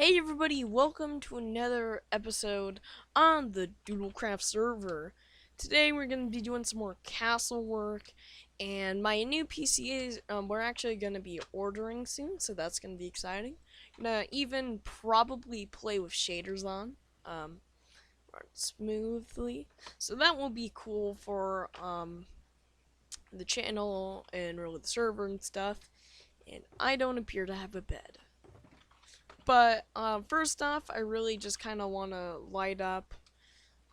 Hey everybody, welcome to another episode on the Doodlecraft server. Today we're going to be doing some more castle work, and my new PC is, we're actually going to be ordering soon, so that's going to be exciting. Gonna even probably play with shaders on, smoothly, so that will be cool for, the channel and really the server and stuff, and I don't appear to have a bed. But first off, I really just kind of want to light up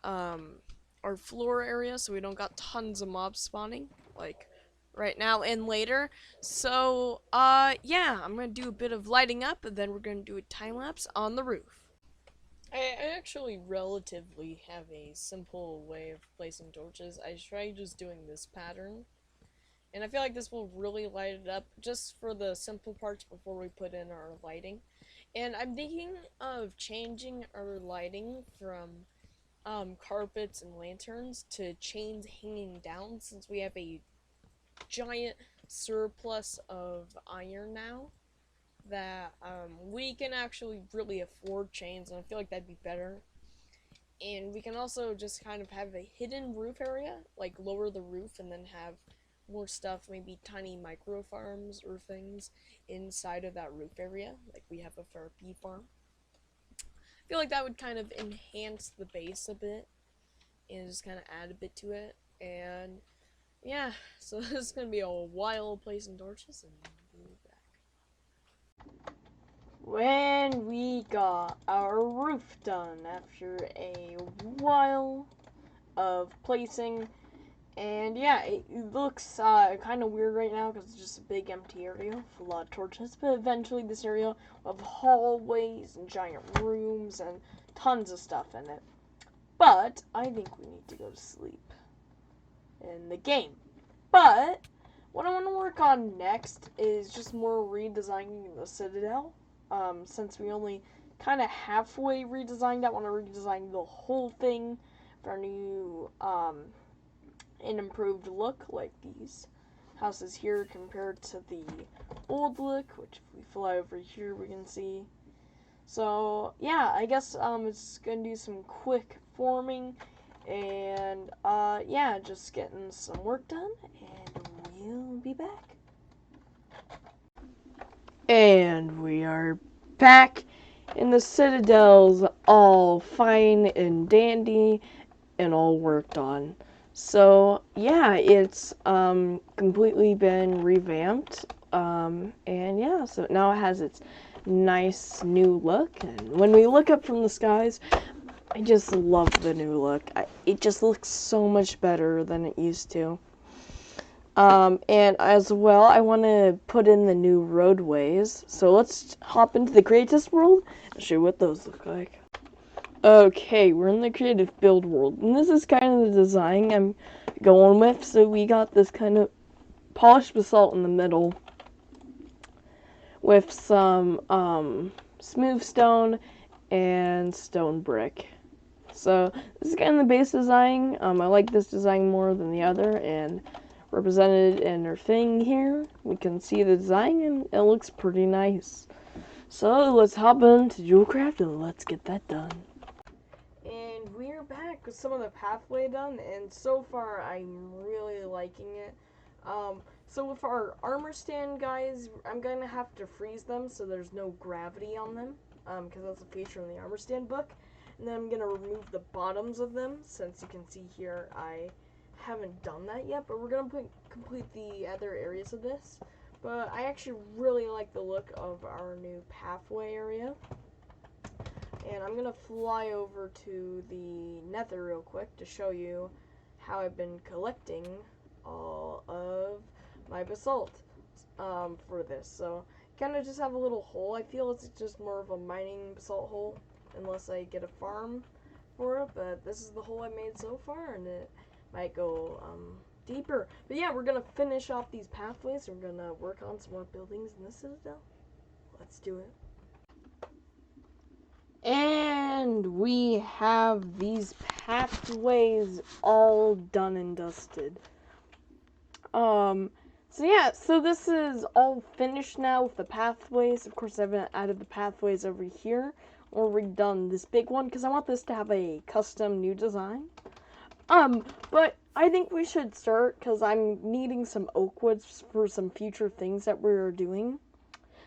our floor area so we don't got tons of mobs spawning, like right now and later. So, yeah, I'm going to do a bit of lighting up, and then we're going to do a time-lapse on the roof. I actually relatively have a simple way of placing torches. I try just doing this pattern. And I feel like this will really light it up just for the simple parts before we put in our lighting. And I'm thinking of changing our lighting from carpets and lanterns to chains hanging down, since we have a giant surplus of iron now that we can actually really afford chains, and I feel like that'd be better. And we can also just kind of have a hidden roof area, like lower the roof and then have more stuff, maybe tiny micro farms or things inside of that roof area, like we have a for a bee farm. I feel like that would kind of enhance the base a bit and just kind of add a bit to it. And yeah, so this is gonna be a while placing torches, and we'll be back. When we got our roof done after a while of placing. And yeah, it looks kind of weird right now because it's just a big empty area with a lot of torches. But eventually this area will have hallways and giant rooms and tons of stuff in it. But I think we need to go to sleep in the game. But what I want to work on next is just more redesigning the Citadel. Since we only kind of halfway redesigned, I want to redesign the whole thing for our new an improved look, like these houses here compared to the old look, which if we fly over here we can see. So yeah, I guess it's gonna do some quick forming, and yeah, just getting some work done, and we'll be back. And we are back, and the Citadel's all fine and dandy and all worked on. So yeah, it's completely been revamped, and yeah, so now it has its nice new look. And when we look up from the skies, I just love the new look. It just looks so much better than it used to. And as well, I want to put in the new roadways. So let's hop into the creators world and show you what those look like. Okay, we're in the creative build world, and this is kind of the design I'm going with. So we got this kind of polished basalt in the middle with some smooth stone and stone brick. So this is kind of the base design. I like this design more than the other, and represented in our thing here, we can see the design, and it looks pretty nice. So let's hop into Doodlecraft and let's get that done. And we're back with some of the pathway done, and so far I'm really liking it. So with our armor stand guys, I'm going to have to freeze them so there's no gravity on them, because that's a feature in the armor stand book. And then I'm going to remove the bottoms of them, since you can see here I haven't done that yet, but we're going to complete the other areas of this. But I actually really like the look of our new pathway area. And I'm gonna fly over to the Nether real quick to show you how I've been collecting all of my basalt for this. So kind of just have a little hole. I feel it's just more of a mining basalt hole unless I get a farm for it. But this is the hole I made so far, and it might go deeper. But yeah, we're gonna finish off these pathways. We're gonna work on some more buildings in the Citadel. Let's do it. And we have these pathways all done and dusted. So yeah, so this is all finished now with the pathways. Of course, I haven't added the pathways over here or redone this big one because I want this to have a custom new design. But I think we should start because I'm needing some oak woods for some future things that we're doing.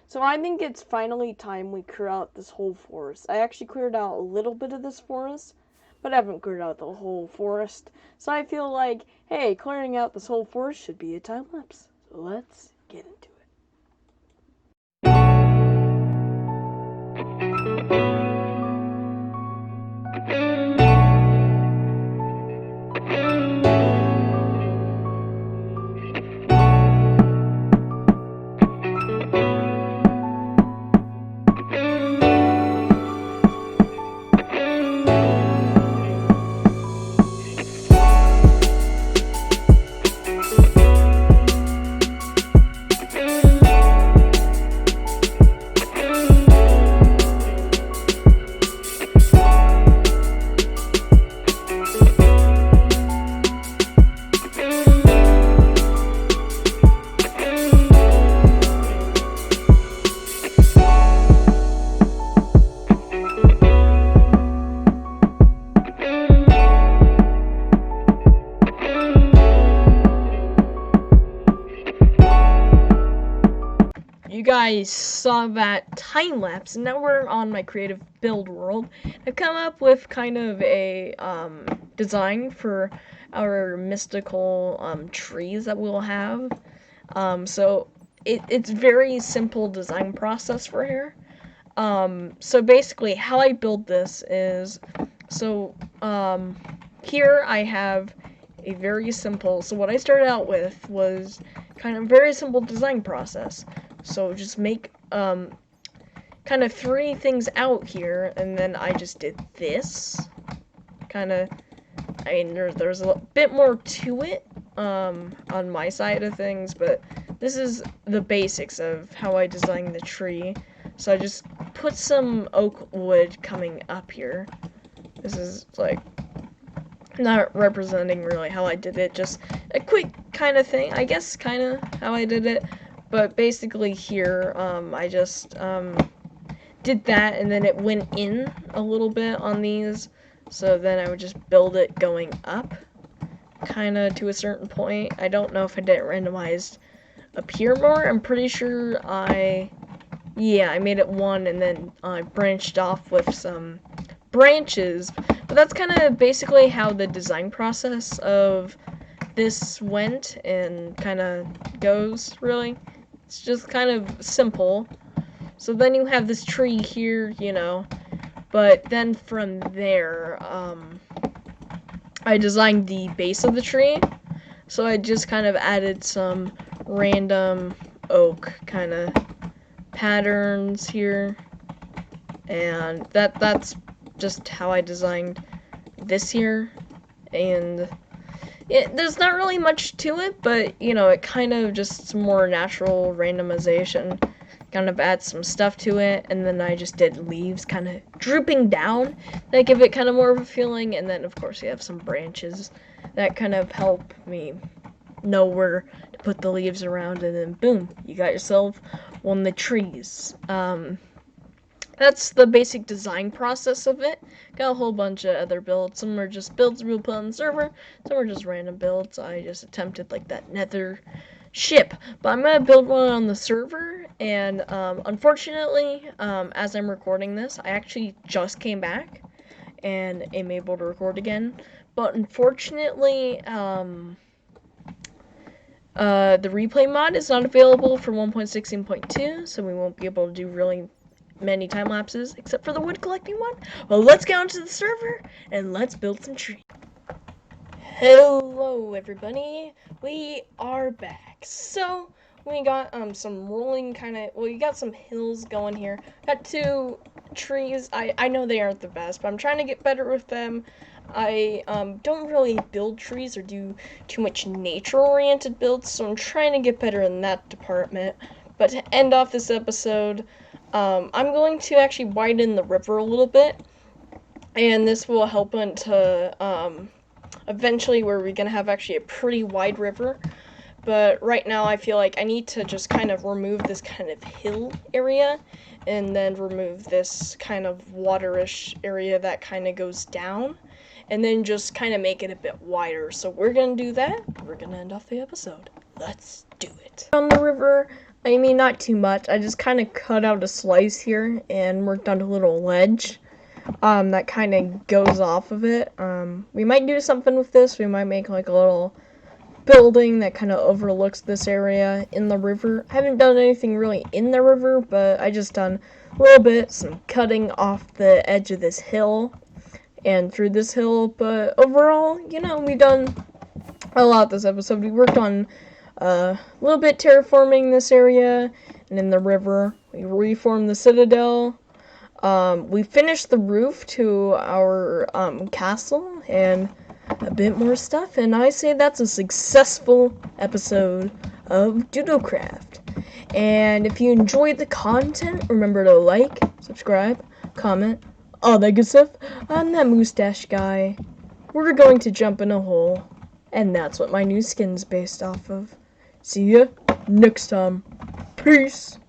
So I think it's finally time we clear out this whole forest. I actually cleared out a little bit of this forest, but I haven't cleared out the whole forest. So I feel like, hey, clearing out this whole forest should be a time lapse. So let's get into it. You guys saw that time lapse, and now we're on my creative build world. I've come up with kind of a design for our mystical trees that we'll have. So it's very simple design process for here. So basically, how I build this is so here I have a very simple. So what I started out with was kind of very simple design process. So just make kind of three things out here, and then I just did this. Kind of, I mean, there's a bit more to it on my side of things, but this is the basics of how I designed the tree. So I just put some oak wood coming up here. This is like not representing really how I did it, just a quick kind of thing, I guess, kind of how I did it. But basically here, I just did that, and then it went in a little bit on these, so then I would just build it going up, kind of to a certain point. I don't know if I did it randomized up here more. I'm pretty sure I made it one, and then I branched off with some branches. But that's kind of basically how the design process of this went and kind of goes, really. It's just kind of simple. So then you have this tree here, you know, but then from there, I designed the base of the tree. So I just kind of added some random oak kind of patterns here, and that's just how I designed this here. And there's not really much to it, but you know, it kind of just some more natural randomization, kind of adds some stuff to it. And then I just did leaves kind of drooping down that give it kind of more of a feeling. And then of course you have some branches that kind of help me know where to put the leaves around, and then boom, you got yourself one of the trees. That's the basic design process of it. Got a whole bunch of other builds. Some are just builds we'll put on the server. Some are just random builds. I just attempted like that nether ship. But I'm going to build one on the server. And unfortunately, as I'm recording this, I actually just came back and am able to record again. But unfortunately, the replay mod is not available for 1.16.2. So we won't be able to do really many time lapses except for the wood collecting one. Well, let's get onto the server and let's build some trees. Hello everybody, we are back. So we got some rolling kind of, well, you got some hills going here. Got two trees. I know they aren't the best, but I'm trying to get better with them. I don't really build trees or do too much nature-oriented builds, so I'm trying to get better in that department. But to end off this episode, I'm going to actually widen the river a little bit, and this will help into eventually where we're going to have actually a pretty wide river. But right now I feel like I need to just kind of remove this kind of hill area and then remove this kind of waterish area that kind of goes down and then just kind of make it a bit wider. So we're going to do that. We're going to end off the episode. Let's do it. On the river, I mean, not too much. I just kind of cut out a slice here and worked on a little ledge that kind of goes off of it. We might do something with this. We might make like a little building that kind of overlooks this area in the river. I haven't done anything really in the river, but I just done a little bit, some cutting off the edge of this hill and through this hill. But overall, you know, we done a lot this episode. We worked on a little bit terraforming this area and in the river. We reformed the Citadel. We finished the roof to our castle and a bit more stuff, and I say that's a successful episode of Doodlecraft. And if you enjoyed the content, remember to like, subscribe, comment, all that good stuff. I'm that mustache guy. We're going to jump in a hole, and that's what my new skin's based off of. See ya next time. Peace.